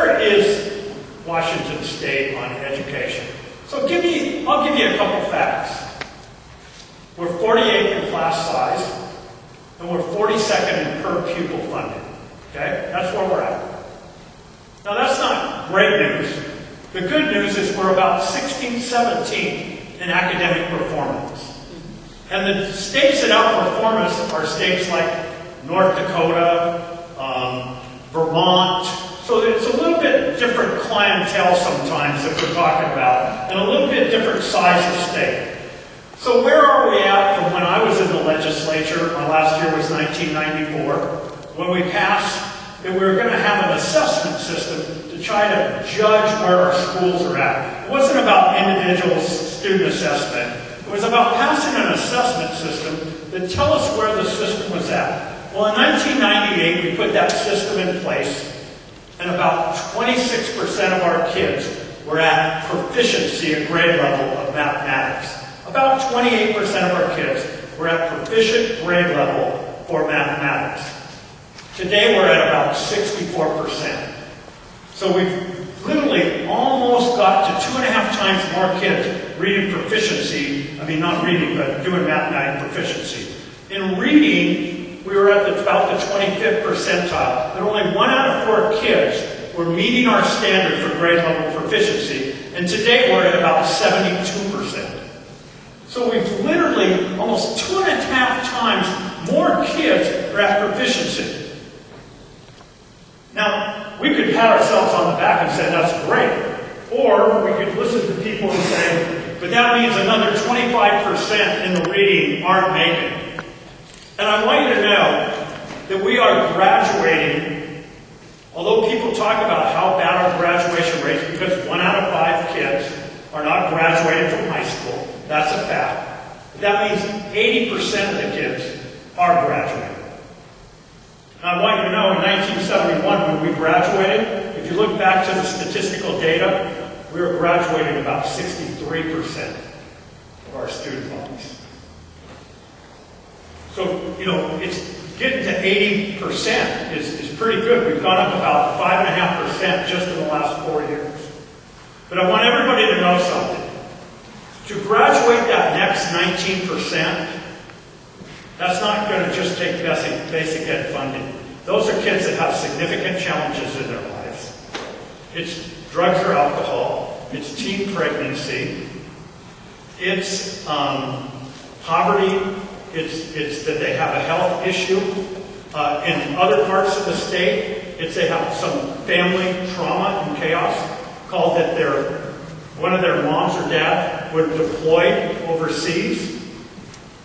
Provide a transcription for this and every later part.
where is Washington State on education? So I'll give you a couple facts. We're 48th in class size, and we're 42nd in per pupil funding. Okay? That's where we're at. Now that's not great news. The good news is we're about 16th, 17th in academic performance. And the states that outperform us are states like North Dakota, Vermont. So it's a little bit different clientele sometimes that we're talking about, and a little bit different size of state. So where are we at from when I was in the legislature? My last year was 1994, when we passed that we were going to have an assessment system to try to judge where our schools are at. It wasn't about individual student assessment. It was about passing an assessment system that tell us where the system was at. Well, in 1998, we put that system in place, and about 26% of our kids were at proficiency at grade level of mathematics. About 28% of our kids were at proficient grade level for mathematics. Today, we're at about 64%. So we've literally almost got to 2.5 times more kids reading proficiency. I mean, not reading, but doing mathematics proficiency. In reading, we were at about the 25th percentile, but only 1 out of 4 kids were meeting our standard for grade level proficiency, and today we're at about 72%. So we've literally almost 2.5 times more kids are at proficiency. Now, we could pat ourselves on the back and say, that's great. Or we could listen to people and say, but that means another 25% in the reading aren't making it. And I want you to know that we are graduating, although people talk about how bad our graduation rate is because 1 out of 5 kids are not graduating from high school. That's a fact. That means 80% of the kids are graduating. And I want you to know in 1971 when we graduated, if you look back to the statistical data, we were graduating about 63% of our student bodies. So, you know, it's getting to 80% is pretty good. We've gone up about 5.5% just in the last 4 years. But I want everybody to know something. To graduate that next 19%, that's not going to just take basic ed funding. Those are kids that have significant challenges in their lives. It's drugs or alcohol. It's teen pregnancy. It's poverty. It's that they have a health issue. In other parts of the state, it's they have some family trauma and chaos, called that one of their moms or dad were deployed overseas.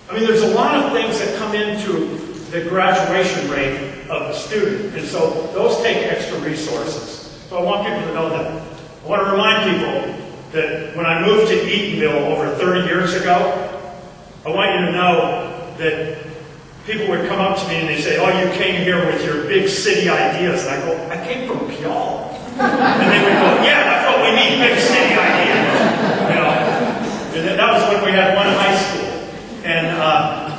I mean, there's a lot of things that come into the graduation rate of a student, and so those take extra resources. So I want people to know that. I want to remind people that when I moved to Eatonville over 30 years ago, I want you to know that people would come up to me and they say, oh, you came here with your big city ideas. And I go, I came from Puyallup. And they would go, yeah, that's what we need, big city ideas. You know, and that was when we had one high school. And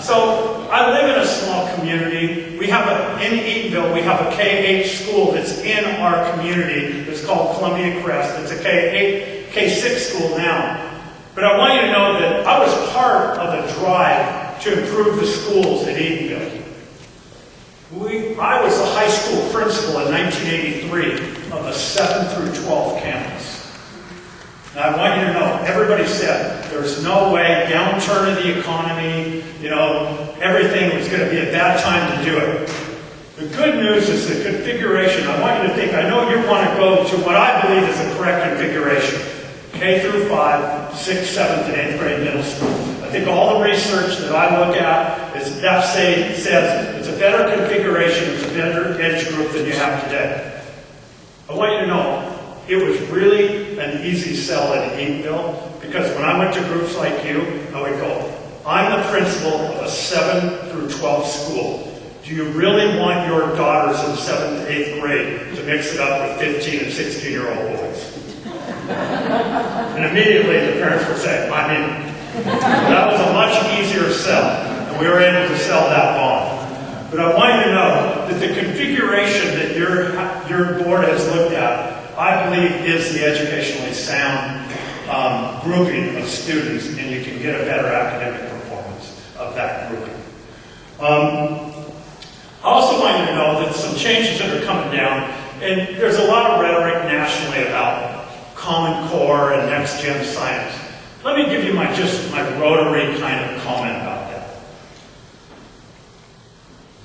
so I live in a small community. We have in Eatonville, we have a K-8 school that's in our community. It's called Columbia Crest. It's a K-6 school now. But I want you to know that I was part of a drive to improve the schools at Eatonville. I was the high school principal in 1983 of a 7 through 12 campus. And I want you to know, everybody said there's no way, downturn of the economy, you know, everything was going to be a bad time to do it. The good news is the configuration. I want you to think, I know you want to go to what I believe is the correct configuration. K through 5, 6th, 7th, and 8th grade middle school. I think all the research that I look at says it's a better configuration, it's a better age group than you have today. I want you to know, it was really an easy sell at Eatonville because when I went to groups like you, I would go, I'm the principal of a 7 through 12 school. Do you really want your daughters in 7th to 8th grade to mix it up with 15 and 16-year-old boys? And immediately the parents would say, I'm in. That was a much easier sell, and we were able to sell that bond. But I want you to know that the configuration that your board has looked at, I believe is the educationally sound grouping of students, and you can get a better academic performance of that grouping. I also want you to know that some changes that are coming down, and there's a lot of rhetoric nationally about Common Core and Next Gen Science. Let me give you my rotary kind of comment about that.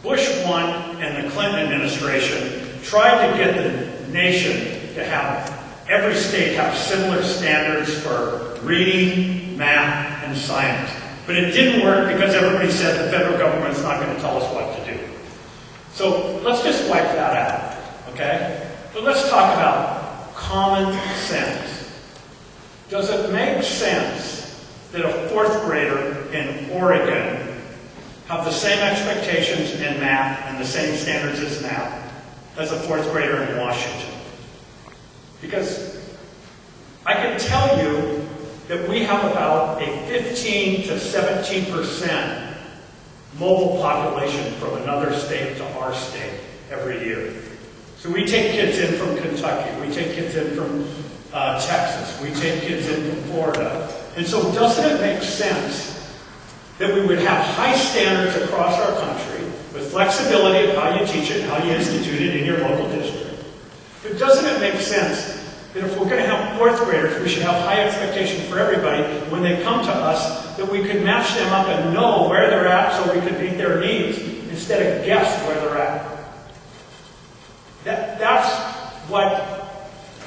Bush 1 and the Clinton administration tried to get the nation to have every state have similar standards for reading, math, and science. But it didn't work because everybody said the federal government's not going to tell us what to do. So let's just wipe that out, okay? But let's talk about common sense. Does it make sense that a fourth grader in Oregon have the same expectations in math and the same standards as math as a fourth grader in Washington? Because I can tell you that we have about a 15 to 17% mobile population from another state to our state every year. So we take kids in from Kentucky, we take kids in from Texas, we take kids in from Florida. And so doesn't it make sense that we would have high standards across our country with flexibility of how you teach it, how you institute it in your local district? But doesn't it make sense that if we're going to have fourth graders, we should have high expectations for everybody when they come to us, that we could match them up and know where they're at so we could meet their needs instead of guess where they're at? That's what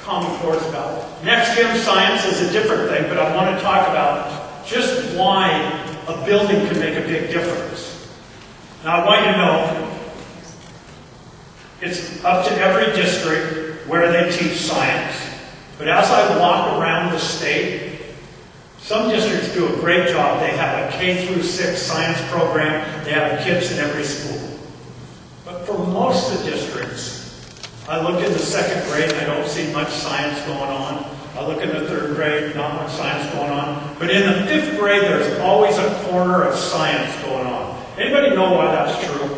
Common Core is about. Next Gen Science is a different thing, but I want to talk about just why a building can make a big difference. Now, I want you to know it's up to every district where they teach science. But as I walk around the state, some districts do a great job. They have a K through 6 science program. They have kids in every school. But for most of the districts, I look in the second grade, I don't see much science going on. I look in the third grade, not much science going on. But in the 5th grade, there's always a corner of science going on. Anybody know why that's true?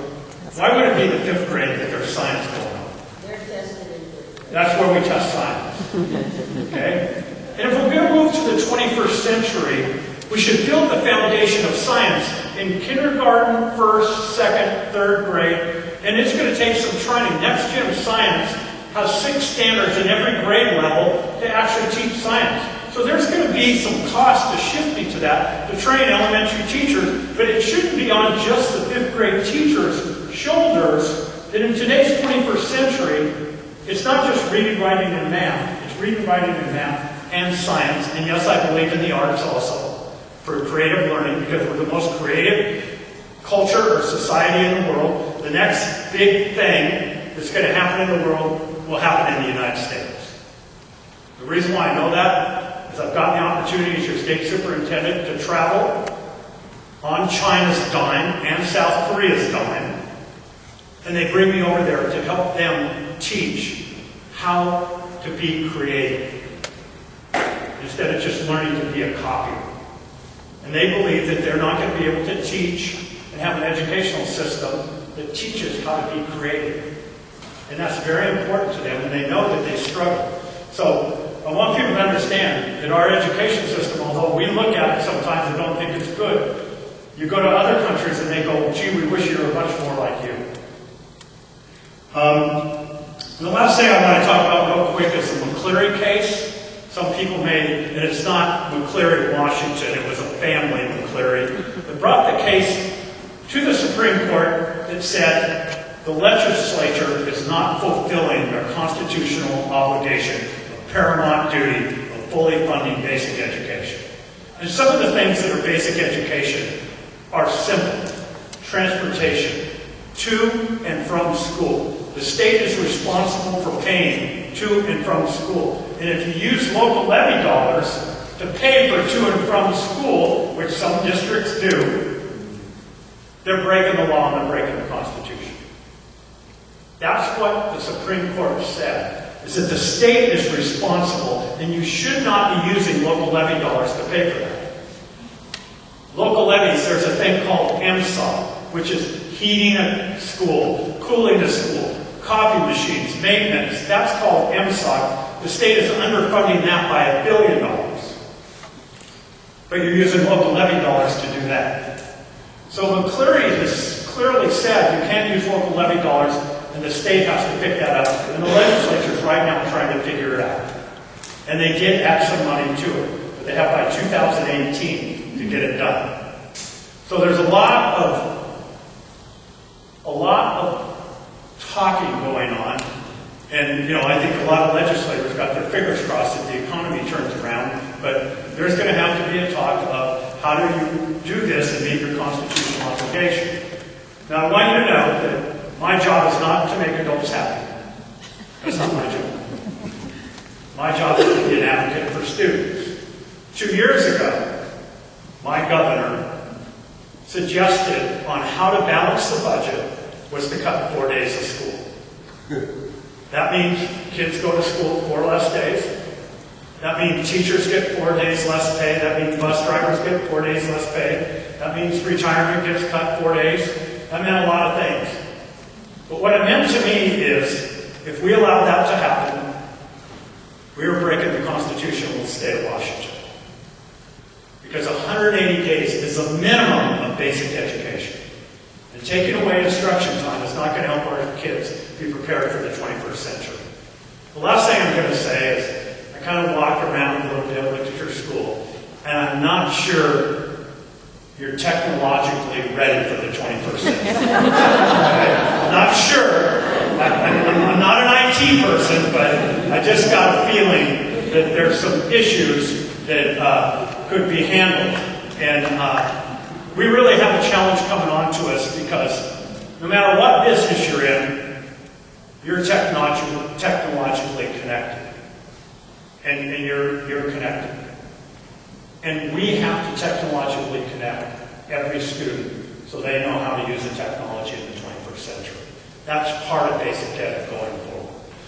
Why would it be the 5th grade that there's science going on? They're tested in 5th grade. That's where we test science. Okay? And if we're going to move to the 21st century, we should build the foundation of science in kindergarten, 1st, 2nd, 3rd grade, and it's going to take some training. Next Gen Science has 6 standards in every grade level to actually teach science. So there's going to be some cost to shifting to that, to train elementary teachers, but it shouldn't be on just the 5th grade teachers' shoulders, that in today's 21st century, it's not just reading, writing, and math. It's reading, writing, and math, and science. And yes, I believe in the arts also for creative learning, because we're the most creative culture or society in the world. The next big thing that's going to happen in the world will happen in the United States. The reason why I know that is I've gotten the opportunity as your state superintendent to travel on China's dime and South Korea's dime, and they bring me over there to help them teach how to be creative instead of just learning to be a copier. And they believe that they're not going to be able to teach and have an educational system that teaches how to be creative. And that's very important to them, and they know that they struggle. So I want people to understand that our education system, although we look at it sometimes and don't think it's good, you go to other countries and they go, gee, we wish you were much more like you. The last thing I want to talk about real quick is the McCleary case. Some people made, and it's not McCleary, Washington, it was a family McCleary, that brought the case to the Supreme Court that said the legislature is not fulfilling their constitutional obligation of paramount duty of fully funding basic education. And some of the things that are basic education are simple. Transportation, to and from school. The state is responsible for paying to and from school. And if you use local levy dollars to pay for to and from school, which some districts do, they're breaking the law and they're breaking the Constitution. That's what the Supreme Court said, is that the state is responsible and you should not be using local levy dollars to pay for that. Local levies, there's a thing called MSOP, which is heating a school, cooling a school, copy machines, maintenance, that's called MSOC. The state is underfunding that by $1 billion. But you're using local levy dollars to do that. So McCleary has clearly said you can't use local levy dollars, and the state has to pick that up. And the legislature is right now trying to figure it out. And they did add some money to it, but they have by 2018 to get it done. So there's a lot of talking going on, and I think a lot of legislators got their fingers crossed that the economy turns around, but there's going to have to be a talk of how do you do this and meet your constitutional obligation. Now I want you to know that my job is not to make adults happy. That's not my job. My job is to be an advocate for students. 2 years ago, my governor suggested on how to balance the budget was to cut 4 days of school. That means kids go to school 4 less days. That means teachers get 4 days less pay. That means bus drivers get 4 days less pay. That means retirement gets cut 4 days. That meant a lot of things. But what it meant to me is, if we allow that to happen, we are breaking the Constitution of the state of Washington. Because 180 days is a minimum of basic education. And taking away instruction time is not going to help our kids be prepared for the 21st century. The last thing I'm going to say is, I kind of walked around a little bit, looked at your school, and I'm not sure you're technologically ready for the 21st century. Okay? I'm not sure. I'm not an IT person, but I just got a feeling that there's some issues that could be handled. And we really have a challenge coming on to us because no matter what business you're in, you're technologically connected. And you're connected. And we have to technologically connect every student so they know how to use the technology in the 21st century. That's part of basic ed going forward.